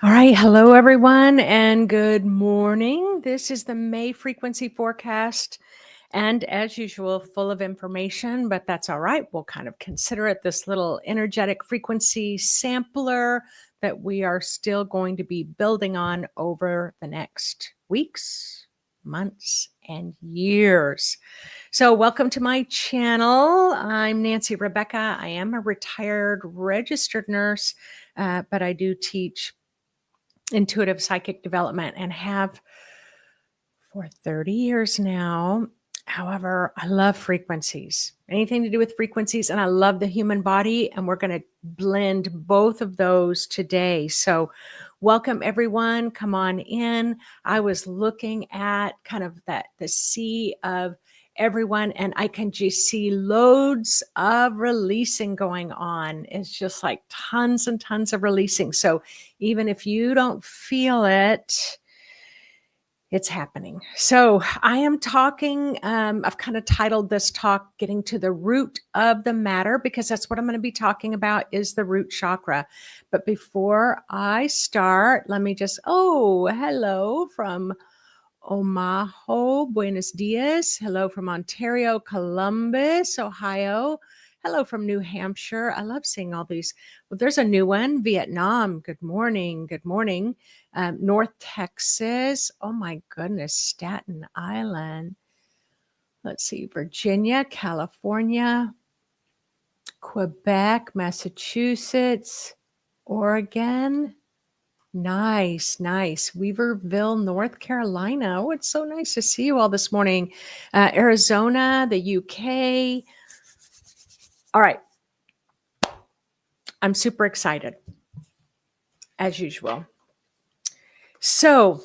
All right. Hello, everyone, and good morning. This is the May frequency forecast. And as usual, full of information, but that's all right. We'll kind of consider it this little energetic frequency sampler that we are still going to be building on over the next weeks, months, and years. So, welcome to my channel. I'm Nancy Rebecca. I am a retired registered nurse, but I do teach intuitive psychic development and have for 30 years now. However, I love frequencies, anything to do with frequencies, and I love the human body. And we're going to blend both of those today. So, welcome everyone. Come on in. I was looking at kind of the sea of everyone, and I can just see loads of releasing going on. It's just like tons and tons of releasing. So, even if you don't feel it, it's happening. So I am talking, I've kind of titled this talk, Getting to the Root of the Matter, because that's what I'm going to be talking about is the root chakra. But before I start, let me just, hello from Omaha, Buenos Dias. Hello from Ontario, Columbus, Ohio. Hello from New Hampshire. I love seeing all these. Well, there's a new one, Vietnam. Good morning. Good morning. North Texas. Oh my goodness, Staten Island. Let's see, Virginia, California, Quebec, Massachusetts, Oregon. Nice, nice. Weaverville, North Carolina. Oh, it's so nice to see you all this morning. Arizona, the UK. All right. I'm super excited, as usual. So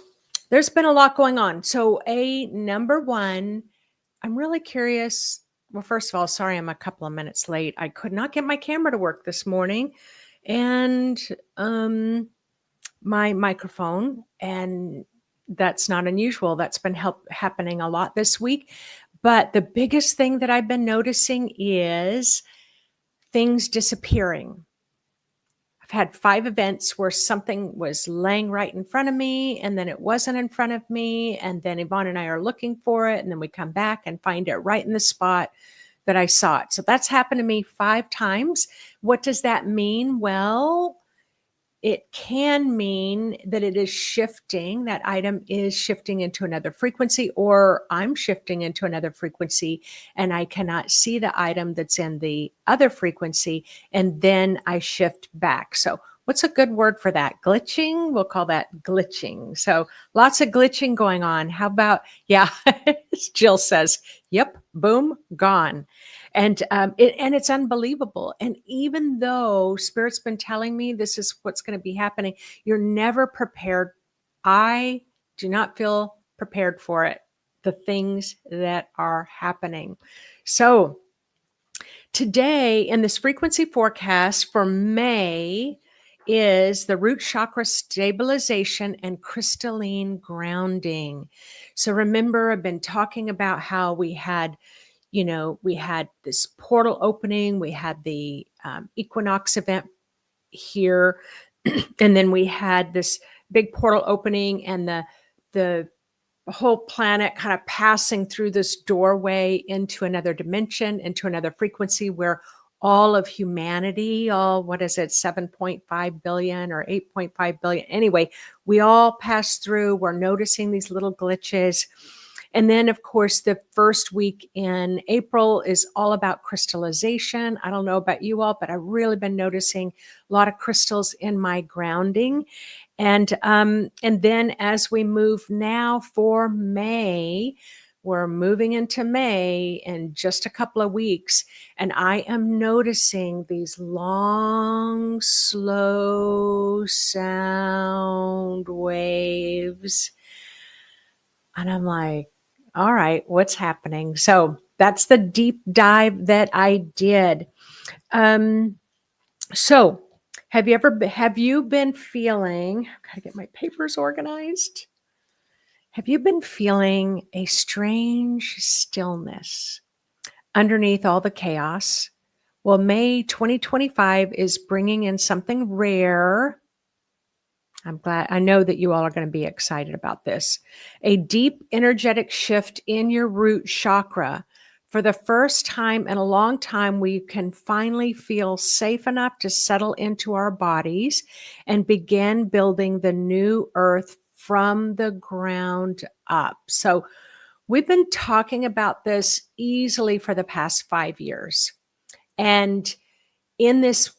there's been a lot going on. So number one, I'm really curious. Well, first of all, sorry, I'm a couple of minutes late. I could not get my camera to work this morning. And my microphone, and that's not unusual. That's been happening a lot this week. But the biggest thing that I've been noticing is things disappearing. I've had 5 events where something was laying right in front of me, and then it wasn't in front of me, and then Yvonne and I are looking for it, and then we come back and find it right in the spot that I saw it. So that's happened to me 5 times. What does that mean? Well, it can mean that it is shifting, that item is shifting into another frequency, or I'm shifting into another frequency and I cannot see the item that's in the other frequency, and then I shift back. So what's a good word for that? Glitching? We'll call that glitching. So lots of glitching going on. How about, yeah, Jill says, yep, boom, gone. And it's unbelievable. And even though Spirit's been telling me this is what's going to be happening, you're never prepared. I do not feel prepared for it, the things that are happening. So today in this frequency forecast for May is the root chakra stabilization and crystalline grounding. So remember, I've been talking about how we had this portal opening, we had the equinox event here, and then we had this big portal opening and the whole planet kind of passing through this doorway into another dimension, into another frequency where all of humanity, all, what is it, 7.5 billion or 8.5 billion? Anyway, we all pass through. We're noticing these little glitches. And then, of course, the first week in April is all about crystallization. I don't know about you all, but I've really been noticing a lot of crystals in my grounding. And then as we move now for May, we're moving into May in just a couple of weeks, and I am noticing these long, slow sound waves. And I'm like, all right, what's happening? So that's the deep dive that I did. So have you been feeling, gotta get my papers organized. Have you been feeling a strange stillness underneath all the chaos? Well, May 2025 is bringing in something rare I'm glad. I know that you all are going to be excited about this. A deep energetic shift in your root chakra. For the first time in a long time, we can finally feel safe enough to settle into our bodies and begin building the new earth from the ground up. So, we've been talking about this easily for the past 5 years. And in this,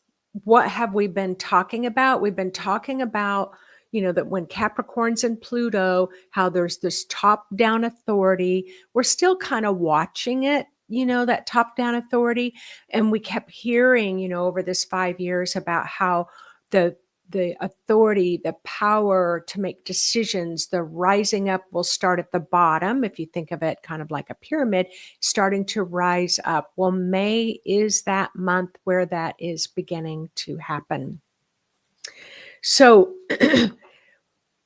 what have we been talking about? We've been talking about, that when Capricorn's in Pluto, how there's this top down authority. We're still kind of watching it, that top down authority. And we kept hearing, over this 5 years about how the the authority, the power to make decisions, the rising up will start at the bottom. If you think of it kind of like a pyramid, starting to rise up. Well, May is that month where that is beginning to happen. So,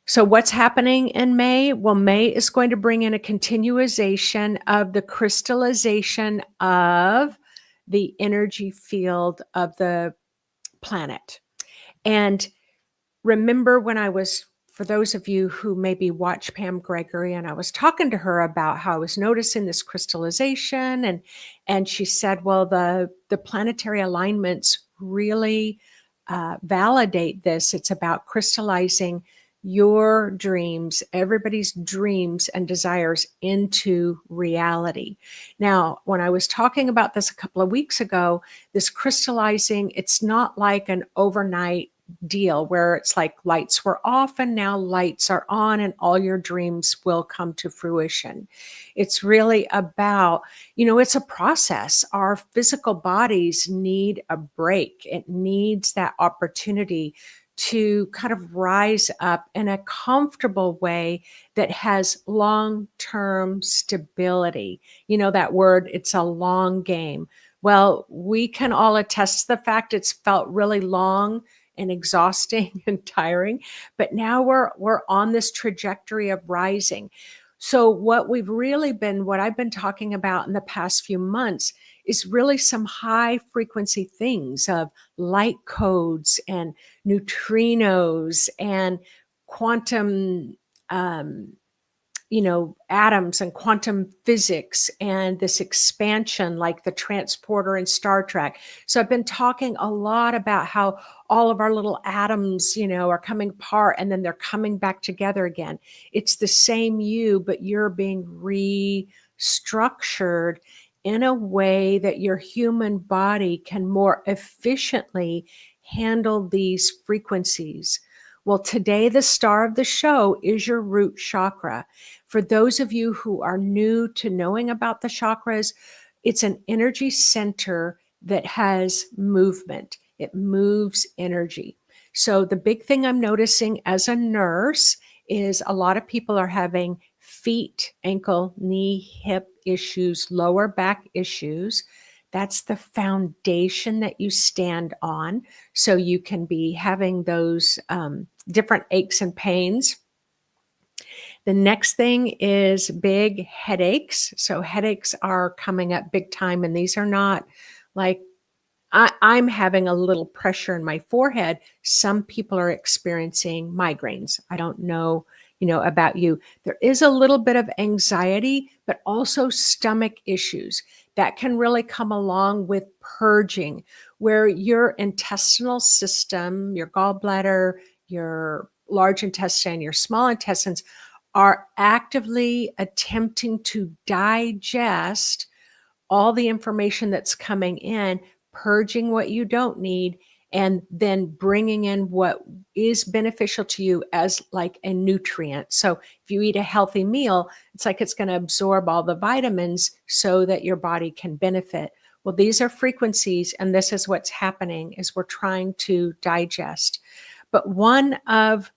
so what's happening in May? Well, May is going to bring in a continuation of the crystallization of the energy field of the planet. And remember when for those of you who maybe watch Pam Gregory, and I was talking to her about how I was noticing this crystallization, and she said, well, the planetary alignments really validate this. It's about crystallizing your dreams, everybody's dreams and desires into reality. Now, when I was talking about this a couple of weeks ago, this crystallizing, it's not like an overnight deal where it's like lights were off and now lights are on and all your dreams will come to fruition. It's really about, it's a process. Our physical bodies need a break. It needs that opportunity to kind of rise up in a comfortable way that has long-term stability. That word, it's a long game. Well, we can all attest to the fact it's felt really long and exhausting and tiring, but now we're on this trajectory of rising. So what I've been talking about in the past few months is really some high frequency things of light codes and neutrinos and quantum atoms and quantum physics and this expansion like the transporter in Star Trek. So I've been talking a lot about how all of our little atoms, are coming apart and then they're coming back together again. It's the same you, but you're being restructured in a way that your human body can more efficiently handle these frequencies. Well, today, the star of the show is your root chakra. For those of you who are new to knowing about the chakras, it's an energy center that has movement. It moves energy. So the big thing I'm noticing as a nurse is a lot of people are having feet, ankle, knee, hip issues, lower back issues. That's the foundation that you stand on. So you can be having those different aches and pains. The next thing is big headaches. So headaches are coming up big time, and these are not like I'm having a little pressure in my forehead. Some people are experiencing migraines. I don't know, about you. There is a little bit of anxiety, but also stomach issues that can really come along with purging, where your intestinal system, your gallbladder, your large intestine, your small intestines are actively attempting to digest all the information that's coming in, purging what you don't need, and then bringing in what is beneficial to you as like a nutrient. So if you eat a healthy meal, it's like it's going to absorb all the vitamins so that your body can benefit. Well, these are frequencies, and this is what's happening is we're trying to digest. But one of,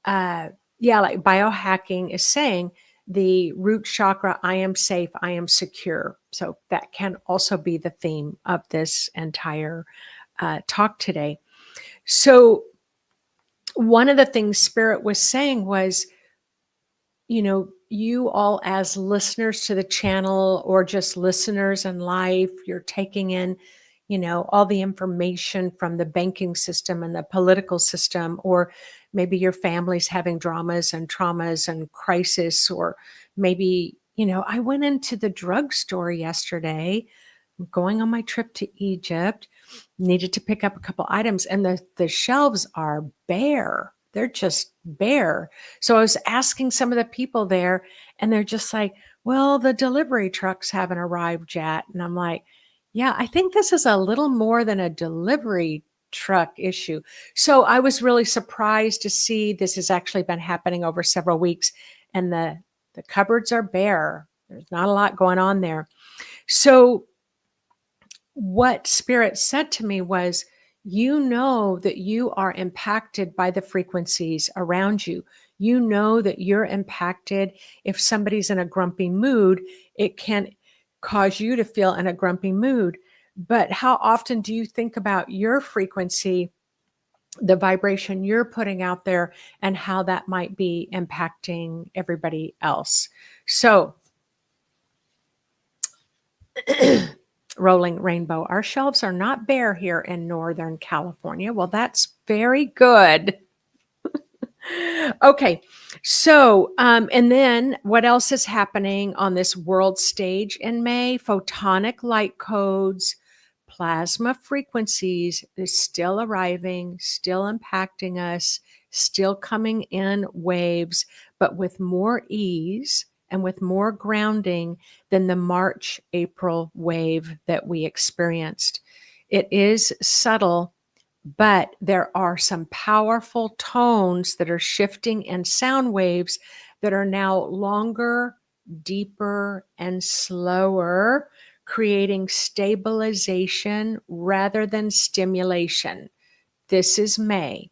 like biohacking is saying, the root chakra, I am safe, I am secure. So that can also be the theme of this entire talk today. So one of the things Spirit was saying was, you all as listeners to the channel or just listeners in life, you're taking in, all the information from the banking system and the political system, or maybe your family's having dramas and traumas and crisis, or maybe, I went into the drugstore yesterday, going on my trip to Egypt, needed to pick up a couple items, and the shelves are bare. They're just bare. So I was asking some of the people there, and they're just like, well, the delivery trucks haven't arrived yet. And I'm like, yeah, I think this is a little more than a delivery truck issue. So I was really surprised to see this has actually been happening over several weeks, and the cupboards are bare. There's not a lot going on there. So what Spirit said to me was, you know that you are impacted by the frequencies around you. You know that you're impacted. If somebody's in a grumpy mood, it can cause you to feel in a grumpy mood. But how often do you think about your frequency, the vibration you're putting out there, and how that might be impacting everybody else? So, rolling rainbow, our shelves are not bare here in Northern California. Well, that's very good. Okay, so and then what else is happening on this world stage in May? Photonic light codes, plasma frequencies is still arriving, still impacting us, still coming in waves, but with more ease and with more grounding than the March, April wave that we experienced. It is subtle, but there are some powerful tones that are shifting in sound waves that are now longer, deeper, and slower, creating stabilization rather than stimulation. This is May.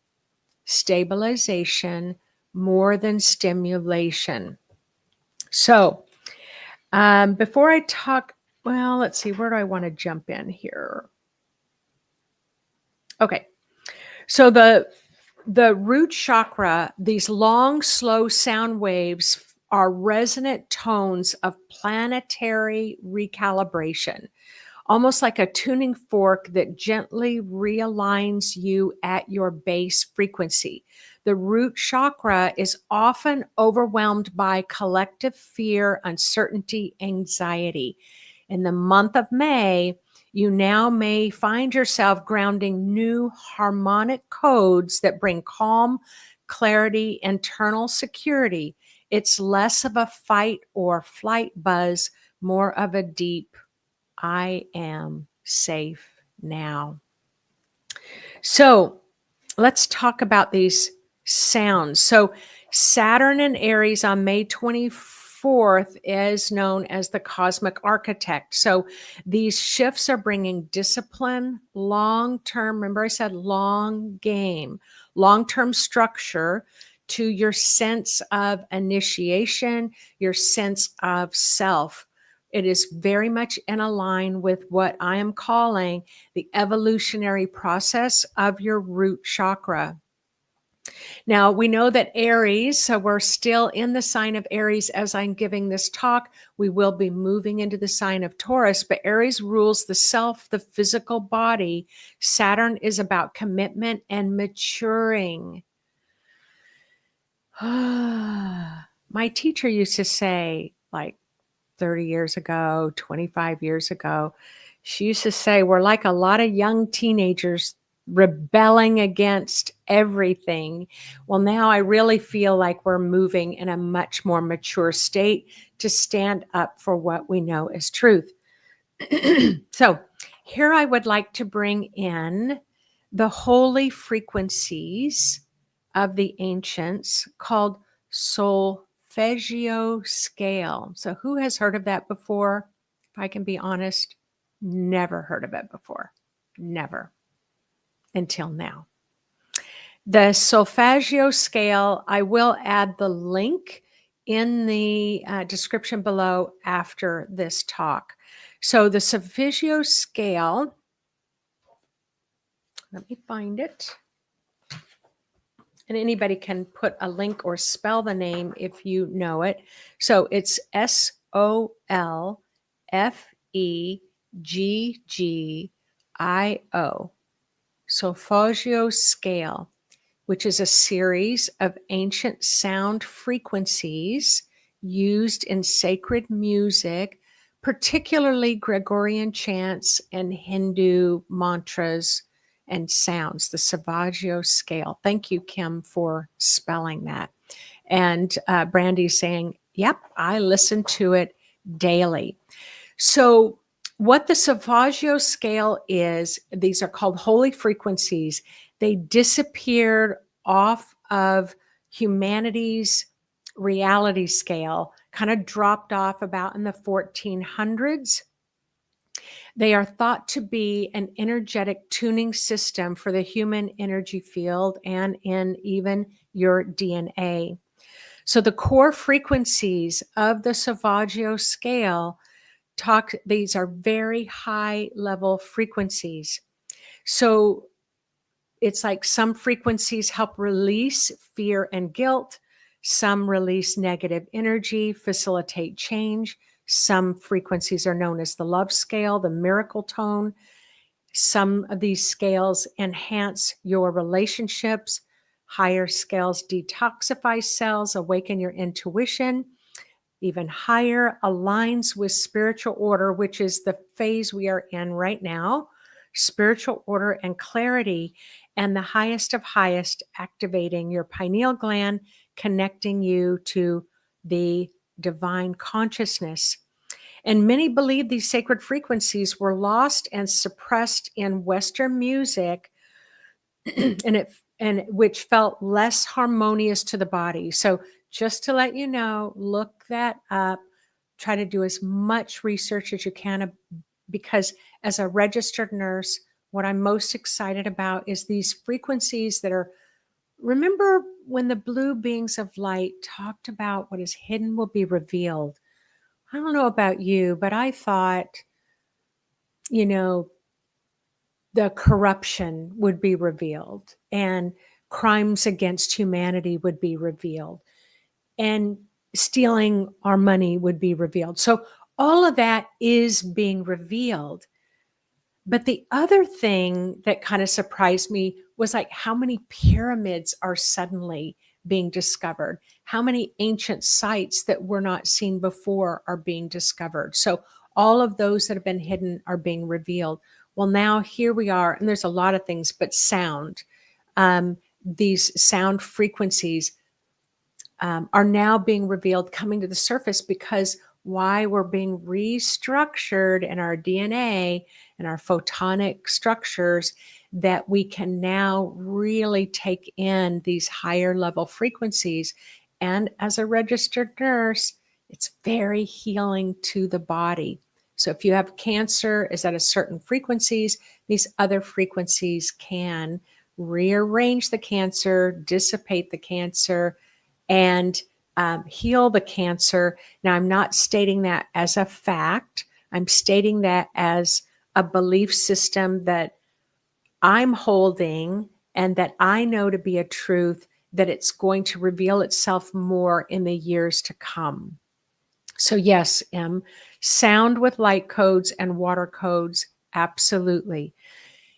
Stabilization more than stimulation. So, before I talk, well, let's see, where do I want to jump in here? Okay. So the root chakra, these long, slow sound waves are resonant tones of planetary recalibration, almost like a tuning fork that gently realigns you at your base frequency. The root chakra is often overwhelmed by collective fear, uncertainty, anxiety. In the month of May, you now may find yourself grounding new harmonic codes that bring calm, clarity, internal security. It's less of a fight or flight buzz, more of a deep, I am safe now. So let's talk about these sounds. So Saturn in Aries on May 24th is known as the cosmic architect. So these shifts are bringing discipline, long-term, remember I said long game, long-term structure to your sense of initiation, your sense of self. It is very much in line with what I am calling the evolutionary process of your root chakra. Now, we know that Aries, so we're still in the sign of Aries as I'm giving this talk. We will be moving into the sign of Taurus, but Aries rules the self, the physical body. Saturn is about commitment and maturing. My teacher used to say, like 30 years ago, 25 years ago, she used to say, we're like a lot of young teenagers rebelling against everything. Well, now I really feel like we're moving in a much more mature state to stand up for what we know is truth. So here I would like to bring in the holy frequencies of the ancients called Solfeggio scale. So who has heard of that before? If I can be honest, never heard of it before. Never. Until now. The Solfeggio scale, I will add the link in the description below after this talk. So the Solfeggio scale, let me find it. And anybody can put a link or spell the name if you know it. So it's Solfeggio Solfeggio scale, which is a series of ancient sound frequencies used in sacred music, particularly Gregorian chants and Hindu mantras and sounds, the Solfeggio scale. Thank you, Kim, for spelling that. And Brandy's saying, yep, I listen to it daily. So what the Solfeggio scale is, these are called holy frequencies. They disappeared off of humanity's reality scale, kind of dropped off about in the 1400s. They are thought to be an energetic tuning system for the human energy field and in even your DNA. So the core frequencies of the Solfeggio scale these are very high level frequencies. So it's like some frequencies help release fear and guilt. Some release negative energy, facilitate change. Some frequencies are known as the love scale, the miracle tone. Some of these scales enhance your relationships. Higher scales detoxify cells, awaken your intuition. Even higher aligns with spiritual order, which is the phase we are in right now, spiritual order and clarity, and the highest of highest, activating your pineal gland, connecting you to the divine consciousness. And many believe these sacred frequencies were lost and suppressed in Western music, and which felt less harmonious to the body. So just to let you know, look that up. Try to do as much research as you can, because as a registered nurse, what I'm most excited about is these frequencies that are, remember when the blue beings of light talked about what is hidden will be revealed. I don't know about you, but I thought, the corruption would be revealed and crimes against humanity would be revealed and stealing our money would be revealed. So all of that is being revealed. But the other thing that kind of surprised me was like how many pyramids are suddenly being discovered, how many ancient sites that were not seen before are being discovered. So all of those that have been hidden are being revealed. Well, now here we are, and there's a lot of things, but sound, these sound frequencies are now being revealed, coming to the surface, because why we're being restructured in our DNA and our photonic structures, that we can now really take in these higher level frequencies. And as a registered nurse, it's very healing to the body. So if you have cancer, is at a certain frequencies, these other frequencies can rearrange the cancer, dissipate the cancer, and heal the cancer. Now, I'm not stating that as a fact. I'm stating that as a belief system that I'm holding and that I know to be a truth, that it's going to reveal itself more in the years to come. So yes, sound with light codes and water codes, absolutely.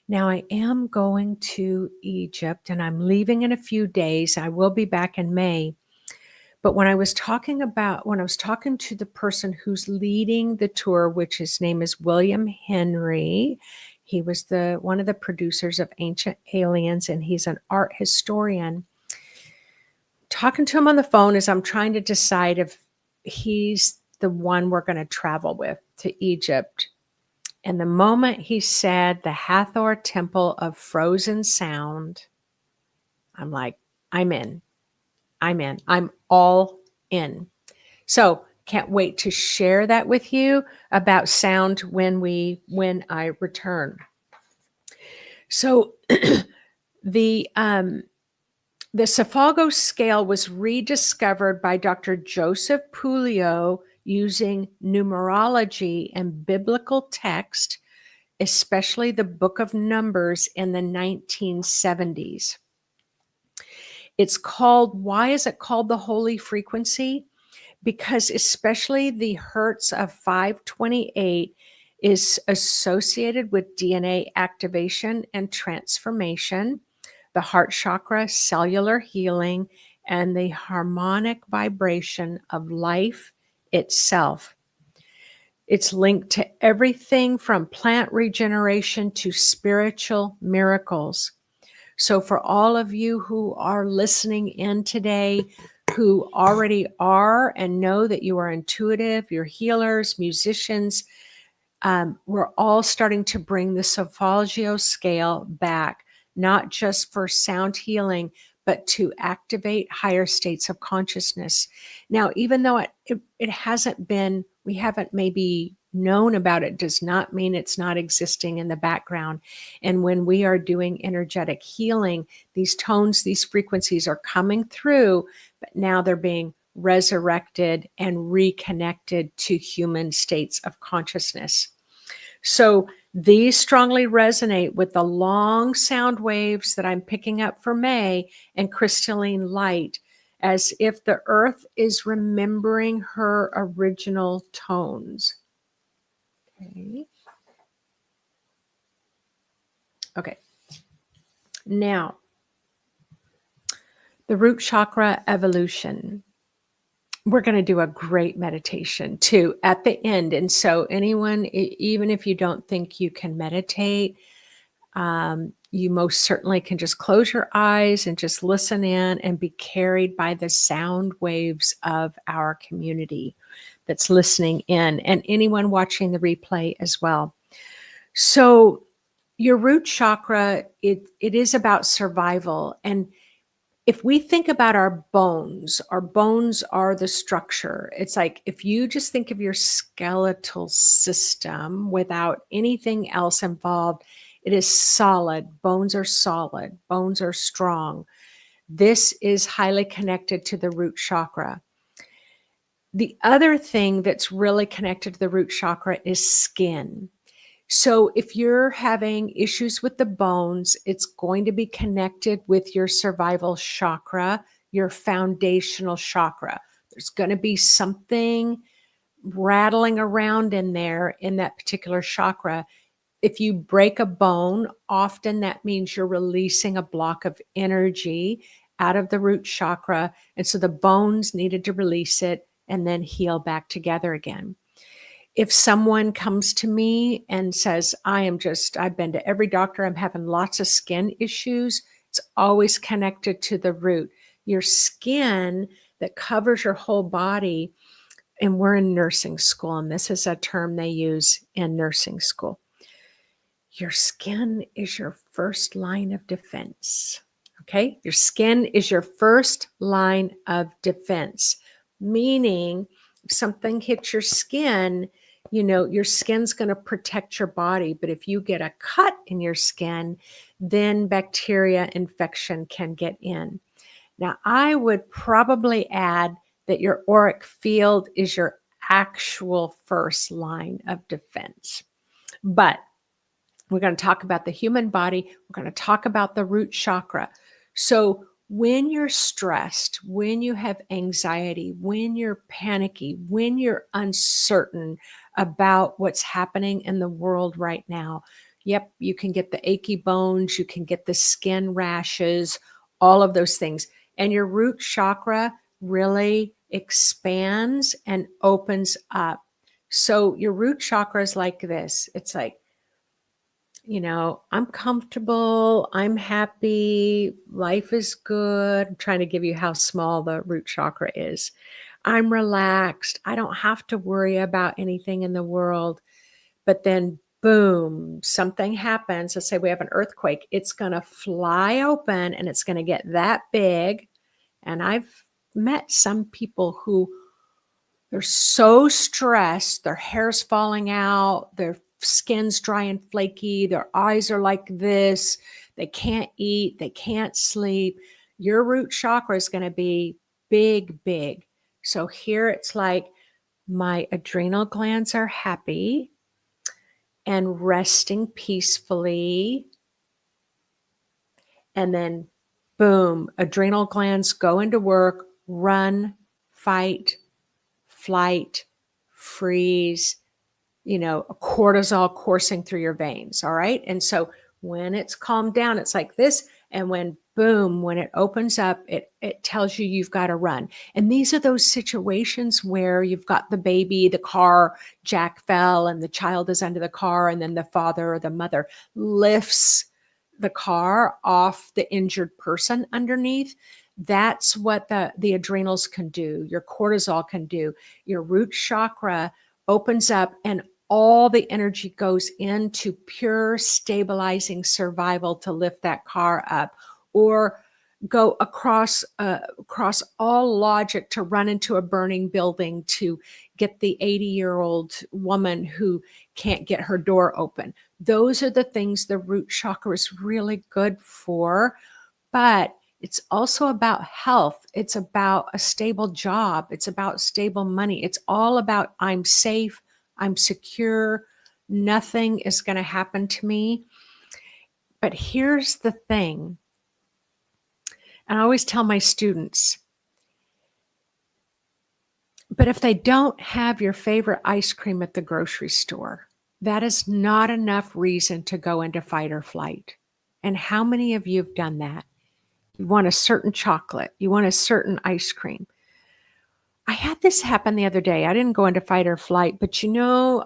Now I am going to Egypt and I'm leaving in a few days. I will be back in May. But when I was talking to the person who's leading the tour, which his name is William Henry, he was one of the producers of Ancient Aliens, and he's an art historian. Talking to him on the phone as I'm trying to decide if he's the one we're going to travel with to Egypt. And the moment he said the Hathor Temple of Frozen Sound, I'm like, I'm in. I'm all in. So can't wait to share that with you about sound when I return. So the Solfeggio scale was rediscovered by Dr. Joseph Puleo using numerology and biblical text, especially the Book of Numbers in the 1970s. Why is it called the holy frequency? Because especially the hertz of 528 is associated with DNA activation and transformation, the heart chakra, cellular healing, and the harmonic vibration of life itself. It's linked to everything from plant regeneration to spiritual miracles. So, for all of you who are listening in today, who already are and know that you are intuitive, you're healers, musicians, we're all starting to bring the Solfeggio scale back, not just for sound healing, but to activate higher states of consciousness. Now, even though it hasn't been, we haven't maybe known about it, does not mean it's not existing in the background. And when we are doing energetic healing, these tones, these frequencies are coming through, but now they're being resurrected and reconnected to human states of consciousness. So these strongly resonate with the long sound waves that I'm picking up for May and crystalline light, as if the earth is remembering her original tones. Okay. Okay. Now, the root chakra evolution. We're going to do a great meditation too at the end. And so anyone, even if you don't think you can meditate, you most certainly can just close your eyes and just listen in and be carried by the sound waves of our community that's listening in, and anyone watching the replay as well. So your root chakra, it is about survival. And if we think about our bones are the structure. It's like if you just think of your skeletal system without anything else involved, it is solid. Bones are solid. Bones are strong. This is highly connected to the root chakra. The other thing that's really connected to the root chakra is skin. So if you're having issues with the bones, it's going to be connected with your survival chakra, your foundational chakra. There's going to be something rattling around in there in that particular chakra. If you break a bone, often that means you're releasing a block of energy out of the root chakra. And so the bones needed to release it and then heal back together again. If someone comes to me and says, I've been to every doctor, I'm having lots of skin issues, it's always connected to the root. Your skin that covers your whole body, and we're in nursing school, and this is a term they use in nursing school. Your skin is your first line of defense. Okay? Your skin is your first line of defense, meaning if something hits your skin, your skin's going to protect your body. But if you get a cut in your skin, then bacteria infection can get in. Now, I would probably add that your auric field is your actual first line of defense. But we're going to talk about the human body. We're going to talk about the root chakra. So when you're stressed, when you have anxiety, when you're panicky, when you're uncertain about what's happening in the world right now, yep, you can get the achy bones, you can get the skin rashes, all of those things. And your root chakra really expands and opens up. So your root chakra is like this. It's like, I'm comfortable, I'm happy, life is good. I'm trying to give you how small the root chakra is. I'm relaxed. I don't have to worry about anything in the world. But then, boom, something happens. Let's say we have an earthquake. It's going to fly open and it's going to get that big. And I've met some people who they're so stressed, their hair's falling out, their skin's dry and flaky, their eyes are like this, they can't eat, they can't sleep. Your root chakra is going to be big, big. So here it's like my adrenal glands are happy and resting peacefully. And then, boom, adrenal glands go into work, run, fight, flight, freeze, cortisol coursing through your veins. All right. And so when it's calmed down, it's like this. And when boom, when it opens up, it tells you you've got to run. And these are those situations where you've got the baby, the car jack fell, and the child is under the car. And then the father or the mother lifts the car off the injured person underneath. That's what the adrenals can do. Your cortisol can do. Your root chakra opens up, and all the energy goes into pure stabilizing survival to lift that car up, or go across all logic to run into a burning building to get the 80-year-old woman who can't get her door open. Those are the things the root chakra is really good for. But it's also about health. It's about a stable job. It's about stable money. It's all about I'm safe, I'm secure, nothing is going to happen to me. But here's the thing, and I always tell my students, but if they don't have your favorite ice cream at the grocery store, that is not enough reason to go into fight or flight. And how many of you have done that? You want a certain chocolate. You want a certain ice cream. I had this happen the other day. I didn't go into fight or flight, but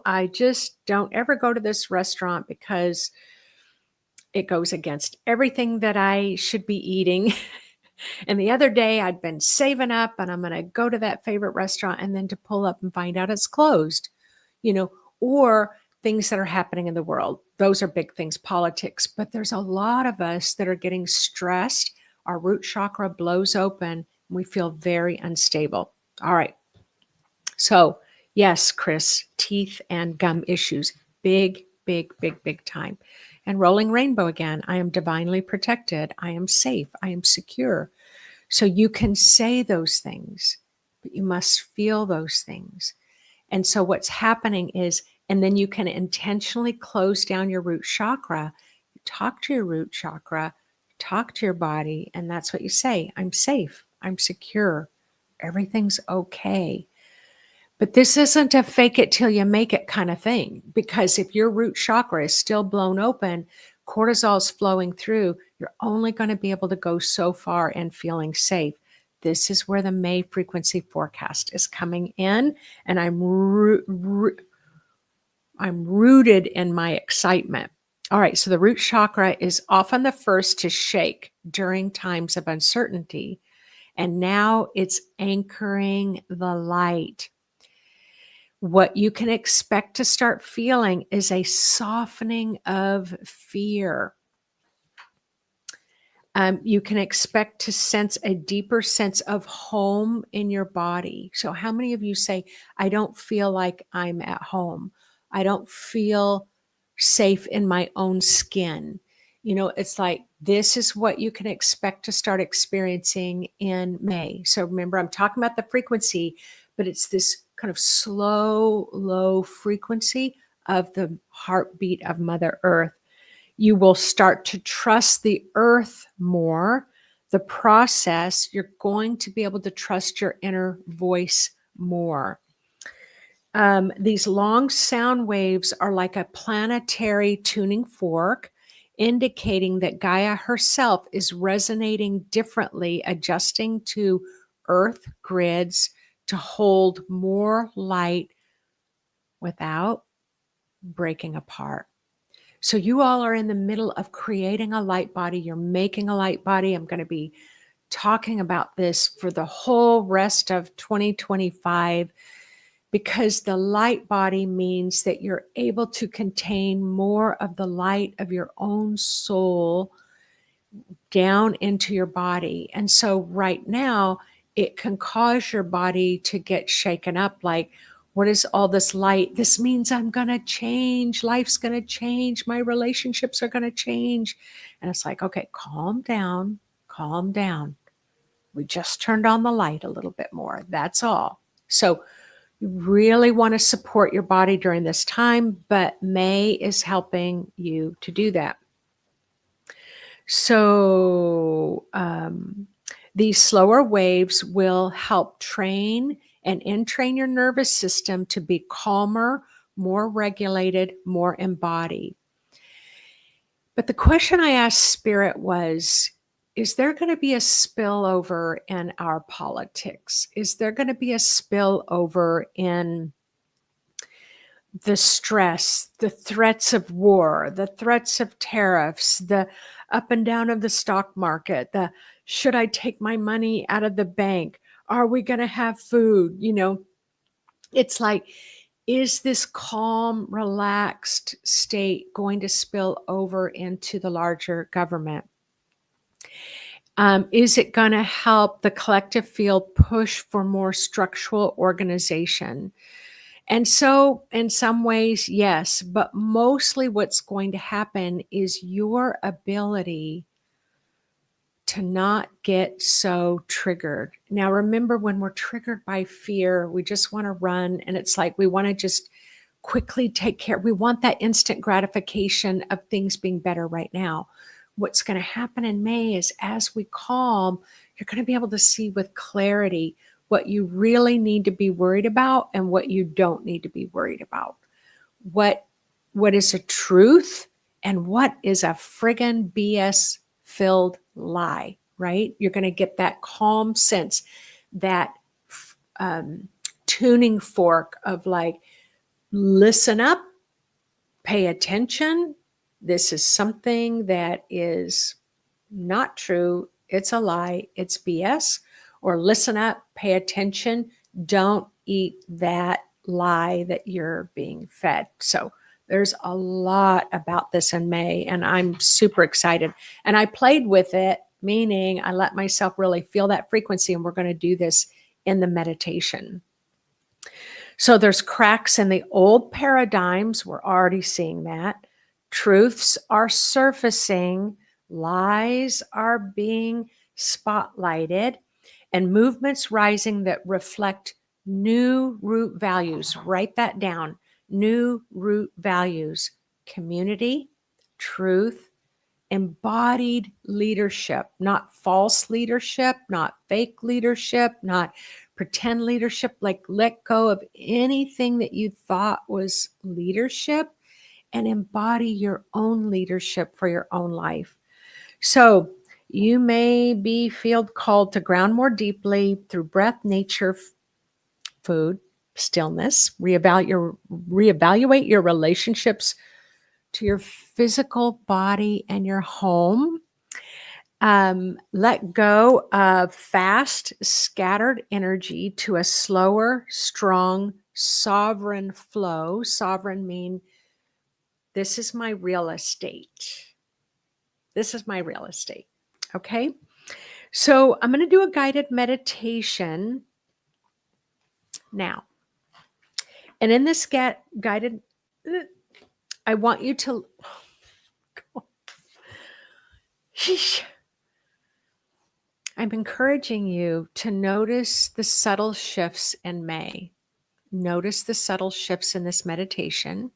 I just don't ever go to this restaurant because it goes against everything that I should be eating. And the other day I'd been saving up and I'm going to go to that favorite restaurant, and then to pull up and find out it's closed, or things that are happening in the world. Those are big things, politics. But there's a lot of us that are getting stressed. Our root chakra blows open and we feel very unstable. All right. So yes, Chris, teeth and gum issues, big, big, big, big time. And rolling rainbow again, I am divinely protected. I am safe. I am secure. So you can say those things, but you must feel those things. And so what's happening is, and then you can intentionally close down your root chakra. You talk to your root chakra, talk to your body, and that's what you say. I'm safe. I'm secure. Everything's okay. But this isn't a fake it till you make it kind of thing, because if your root chakra is still blown open, cortisol is flowing through, you're only going to be able to go so far and feeling safe. This is where the May frequency forecast is coming in, and I'm rooted in my excitement. All right, so the root chakra is often the first to shake during times of uncertainty, and now it's anchoring the light. What you can expect to start feeling is a softening of fear. You can expect to sense a deeper sense of home in your body. So how many of you say, I don't feel like I'm at home? I don't feel safe in my own skin. It's like, this is what you can expect to start experiencing in May. So remember, I'm talking about the frequency, but it's this kind of slow, low frequency of the heartbeat of Mother Earth. You will start to trust the earth more, the process. You're going to be able to trust your inner voice more. These long sound waves are like a planetary tuning fork, indicating that Gaia herself is resonating differently, adjusting to earth grids to hold more light without breaking apart. So you all are in the middle of creating a light body. You're making a light body. I'm going to be talking about this for the whole rest of 2025, because the light body means that you're able to contain more of the light of your own soul down into your body. And so right now, it can cause your body to get shaken up, like, what is all this light? This means I'm going to change. Life's going to change. My relationships are going to change. And it's like, okay, calm down, calm down. We just turned on the light a little bit more. That's all. So you really want to support your body during this time, but May is helping you to do that. So these slower waves will help train and entrain your nervous system to be calmer, more regulated, more embodied. But the question I asked Spirit was, is there going to be a spillover in our politics? Is there going to be a spillover in the stress, the threats of war, the threats of tariffs, the up and down of the stock market, the should I take my money out of the bank? Are we going to have food? It's like, is this calm, relaxed state going to spill over into the larger government? Is it going to help the collective field push for more structural organization? And so, in some ways, yes, but mostly what's going to happen is your ability to not get so triggered. Now, remember, when we're triggered by fear, we just want to run, and it's like we want to just quickly take care. We want that instant gratification of things being better right now. What's going to happen in May is, as we calm, you're going to be able to see with clarity what you really need to be worried about and what you don't need to be worried about. What is a truth and what is a friggin' BS filled lie, right? You're going to get that calm sense, that tuning fork of like, listen up, pay attention. This is something that is not true. It's a lie. It's BS. Or listen up, pay attention. Don't eat that lie that you're being fed. So there's a lot about this in May, and I'm super excited. And I played with it, meaning I let myself really feel that frequency, and we're going to do this in the meditation. So there's cracks in the old paradigms. We're already seeing that. Truths are surfacing. Lies are being spotlighted, and movements rising that reflect new root values. Write that down. New root values: community, truth, embodied leadership, not false leadership, not fake leadership, not pretend leadership. Like, let go of anything that you thought was leadership and embody your own leadership for your own life. So you may feel called to ground more deeply through breath, nature, food, stillness. Reevaluate your relationships to your physical body and your home. Let go of fast, scattered energy to a slower, strong, sovereign flow. Sovereign mean, this is my real estate. This is my real estate. Okay. So I'm going to do a guided meditation now. And in this guided, I want you to, I'm encouraging you to notice the subtle shifts in May. Notice the subtle shifts in this meditation.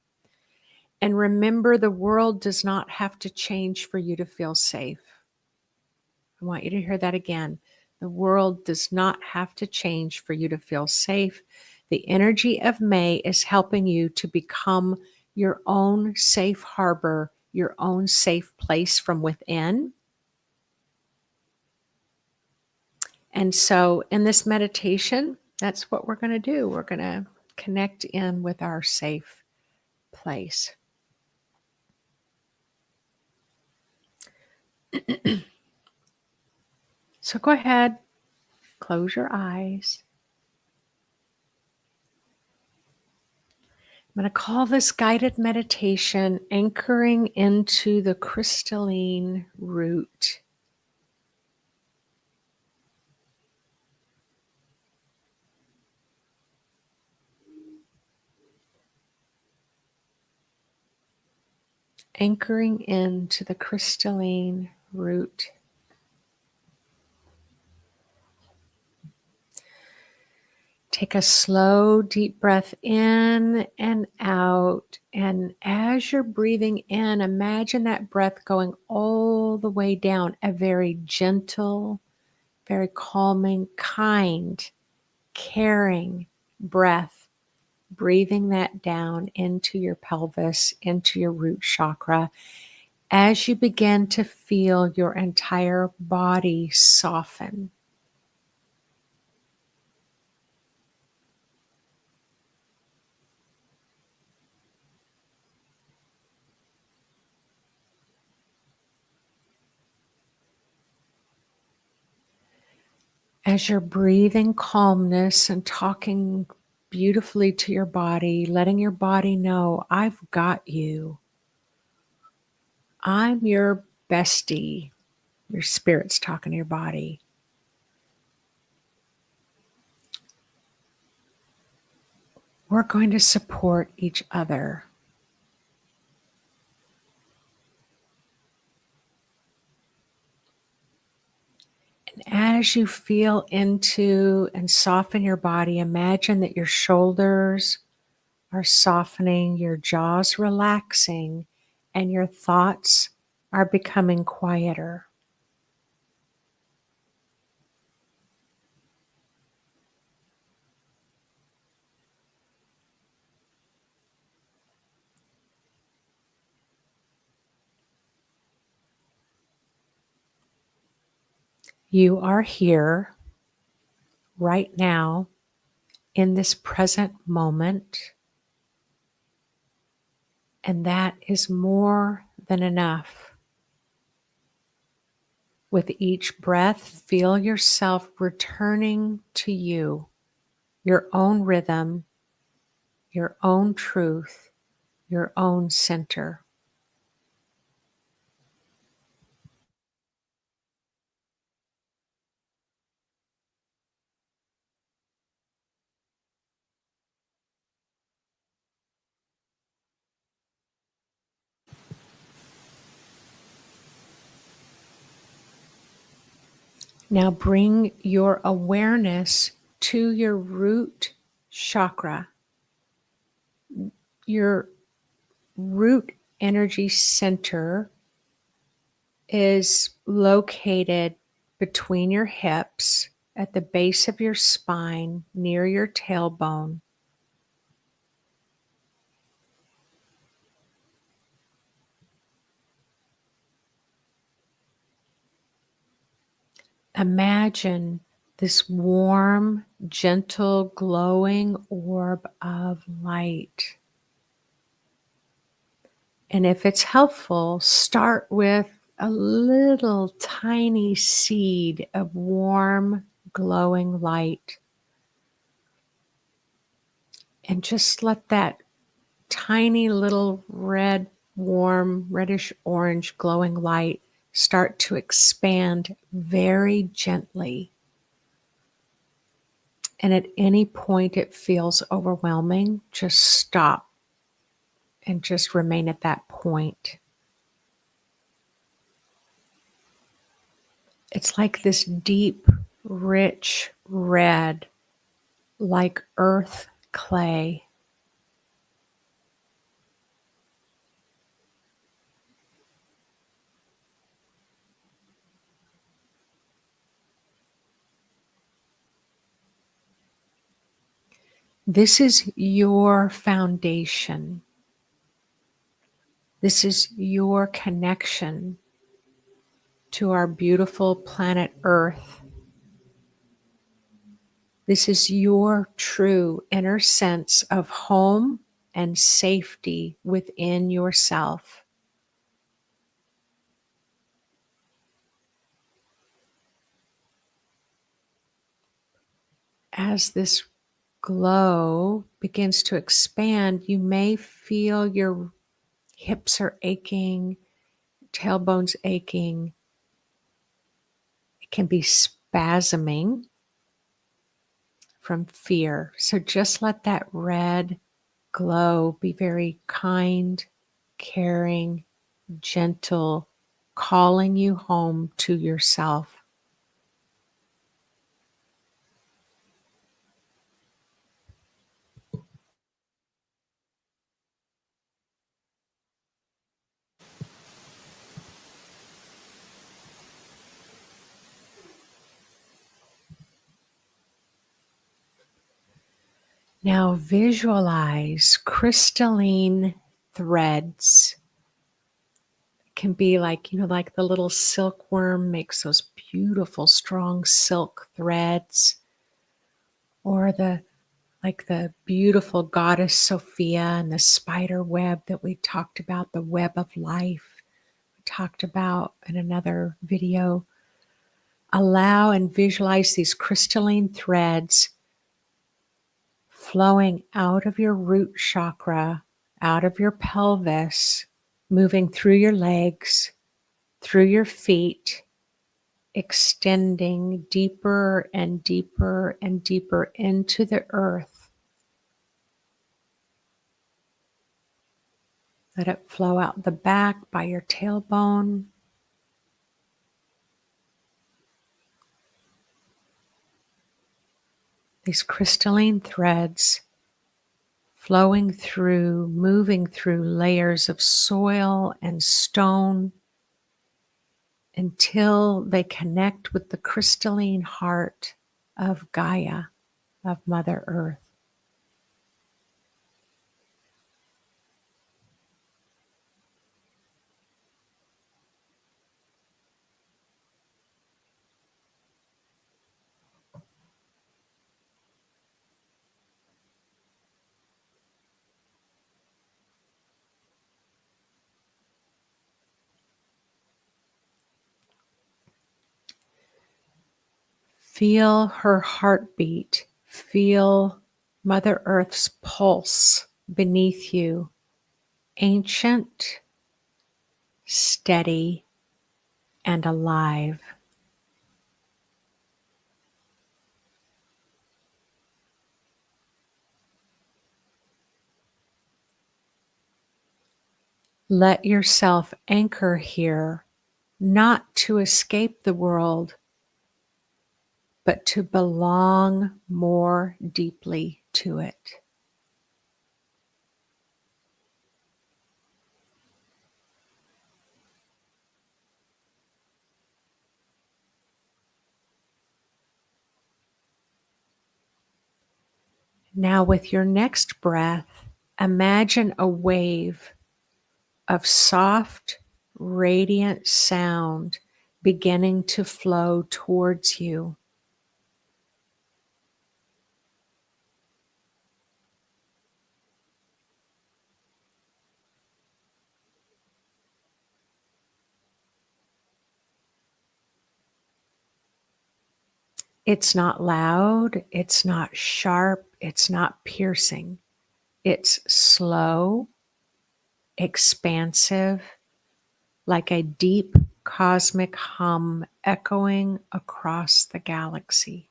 And remember, the world does not have to change for you to feel safe. I want you to hear that again. The world does not have to change for you to feel safe. The energy of May is helping you to become your own safe harbor, your own safe place from within. And so in this meditation, that's what we're going to do. We're going to connect in with our safe place. So go ahead, close your eyes. I'm going to call this guided meditation anchoring into the crystalline root. Anchoring into the crystalline root. Take a slow, deep breath in and out. And as you're breathing in, imagine that breath going all the way down, a very gentle, very calming, kind, caring breath breathing that down into your pelvis, into your root chakra, as you begin to feel your entire body soften. As you're breathing calmness and talking beautifully to your body, letting your body know, I've got you. I'm your bestie. Your spirit's talking to your body. We're going to support each other. And as you feel into and soften your body, imagine that your shoulders are softening, your jaw's relaxing, and your thoughts are becoming quieter. You are here right now in this present moment, and that is more than enough. With each breath, feel yourself returning to you, your own rhythm, your own truth, your own center. Now bring your awareness to your root chakra. Your root energy center is located between your hips at the base of your spine near your tailbone. Imagine this warm, gentle, glowing orb of light. And if it's helpful, start with a little tiny seed of warm, glowing light. And just let that tiny little red, warm, reddish orange glowing light start to expand very gently. And at any point it feels overwhelming, just stop and just remain at that point. It's like this deep, rich red, like earth clay. This is your foundation. This is your connection to our beautiful planet Earth. This is your true inner sense of home and safety within yourself. As this glow begins to expand, you may feel your hips are aching, tailbone's aching. It can be spasming from fear. So just let that red glow be very kind, caring, gentle, calling you home to yourself. Now visualize crystalline threads. It can be like, like the little silkworm makes those beautiful, strong silk threads, or the beautiful goddess Sophia and the spider web that we talked about, the web of life we talked about in another video. Allow and visualize these crystalline threads flowing out of your root chakra, out of your pelvis, moving through your legs, through your feet, extending deeper and deeper and deeper into the earth. Let it flow out the back by your tailbone. These crystalline threads flowing through, moving through layers of soil and stone until they connect with the crystalline heart of Gaia, of Mother Earth. Feel her heartbeat. Feel Mother Earth's pulse beneath you. Ancient, steady, and alive. Let yourself anchor here, not to escape the world, but to belong more deeply to it. Now, with your next breath, imagine a wave of soft, radiant sound beginning to flow towards you. It's not loud, it's not sharp, it's not piercing. It's slow, expansive, like a deep cosmic hum echoing across the galaxy.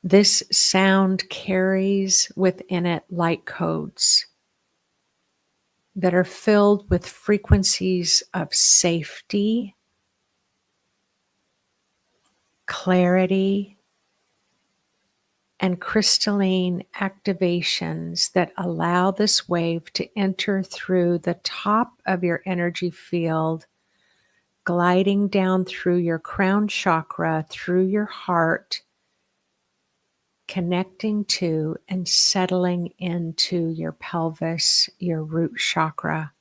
This sound carries within it light codes that are filled with frequencies of safety, clarity, and crystalline activations that allow this wave to enter through the top of your energy field, gliding down through your crown chakra, through your heart, connecting to and settling into your pelvis, your root chakra.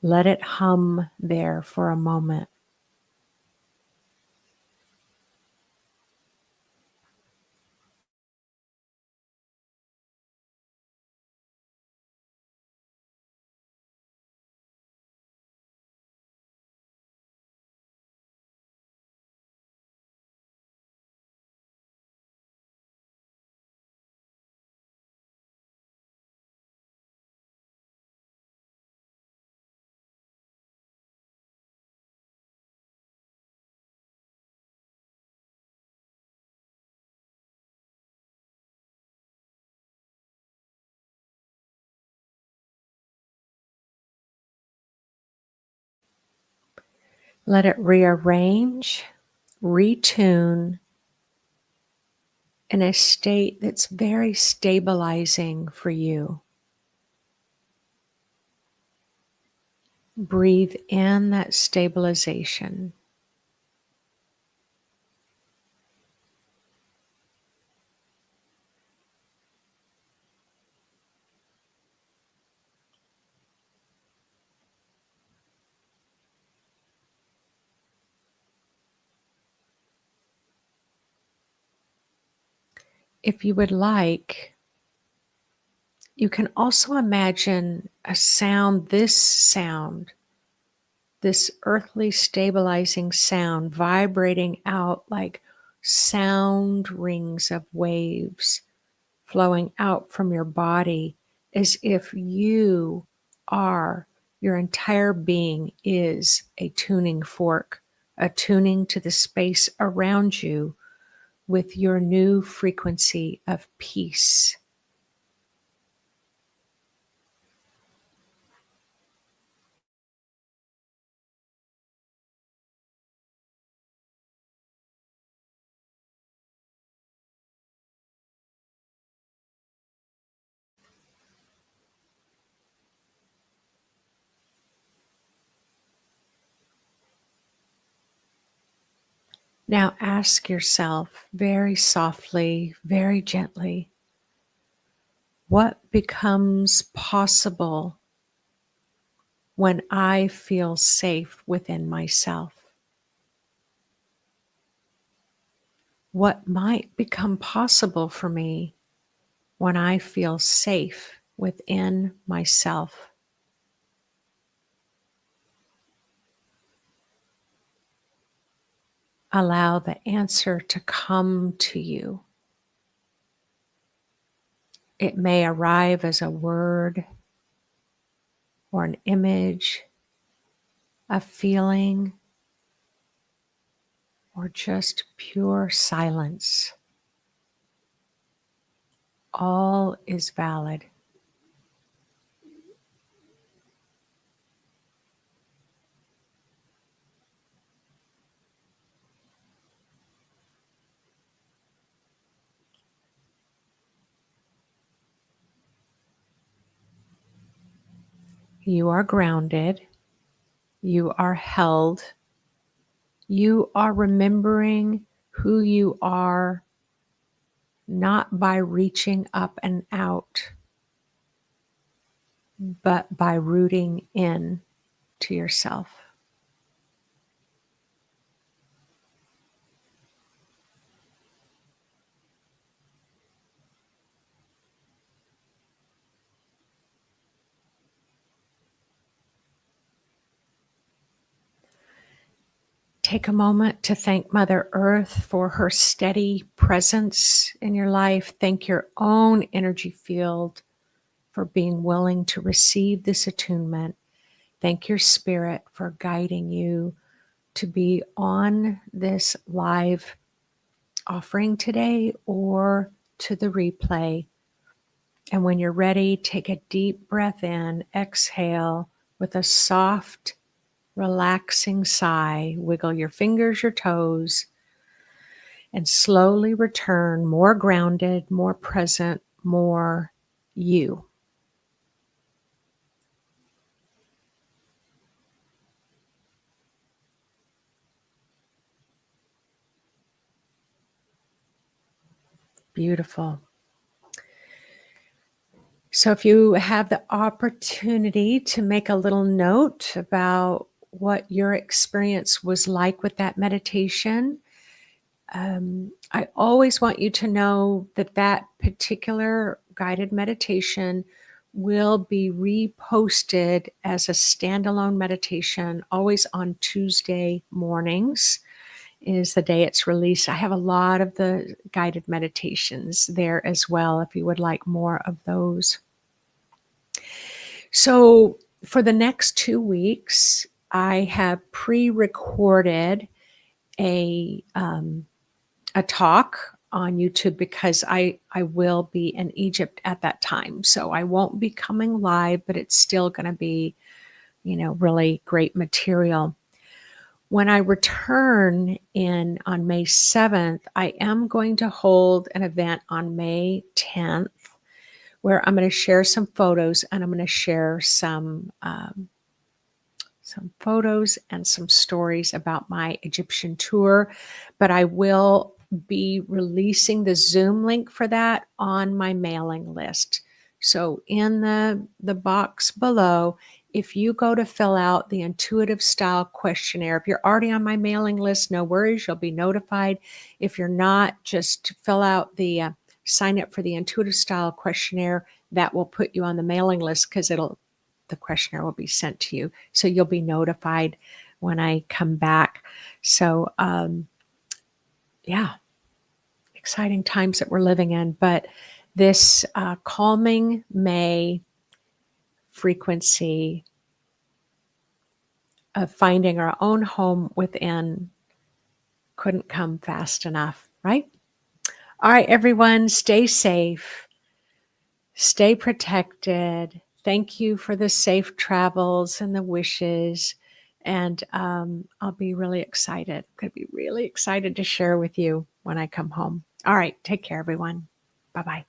Let it hum there for a moment. Let it rearrange retune in a state that's very stabilizing for you. Breathe in that stabilization. If you would like, you can also imagine a sound, this earthly stabilizing sound vibrating out like sound rings of waves flowing out from your body, as if your entire being is a tuning fork, attuning to the space around you with your new frequency of peace. Now ask yourself very softly, very gently, what becomes possible when I feel safe within myself? What might become possible for me when I feel safe within myself? Allow the answer to come to you. It may arrive as a word or an image, a feeling, or just pure silence. All is valid. You are grounded. You are held. You are remembering who you are, not by reaching up and out, but by rooting in to yourself. Take a moment to thank Mother Earth for her steady presence in your life. Thank your own energy field for being willing to receive this attunement. Thank your spirit for guiding you to be on this live offering today or to the replay. And when you're ready, take a deep breath in, exhale with a soft, relaxing sigh. Wiggle your fingers, your toes, and slowly return more grounded, more present, more you. Beautiful. So if you have the opportunity to make a little note about what your experience was like with that meditation, I always want you to know that that particular guided meditation will be reposted as a standalone meditation, always on Tuesday mornings is the day it's released. I have a lot of the guided meditations there as well, if you would like more of those. So for the next 2 weeks, I have pre-recorded a talk on YouTube because I will be in Egypt at that time. So I won't be coming live, but it's still going to be, really great material. When I return on May 7th, I am going to hold an event on May 10th where I'm going to share some photos, and I'm going to share some photos and some stories about my Egyptian tour. But I will be releasing the Zoom link for that on my mailing list. So in the box below, if you go to fill out the intuitive style questionnaire, if you're already on my mailing list, no worries, you'll be notified. If you're not, just fill out the sign up for the intuitive style questionnaire. That will put you on the mailing list because the questionnaire will be sent to you. So you'll be notified when I come back. So yeah, exciting times that we're living in. But this calming May frequency of finding our own home within couldn't come fast enough, right? All right, everyone, stay safe, stay protected. Thank you for the safe travels and the wishes. And I'll be really excited. I'm going to be really excited to share with you when I come home. All right, take care, everyone. Bye-bye.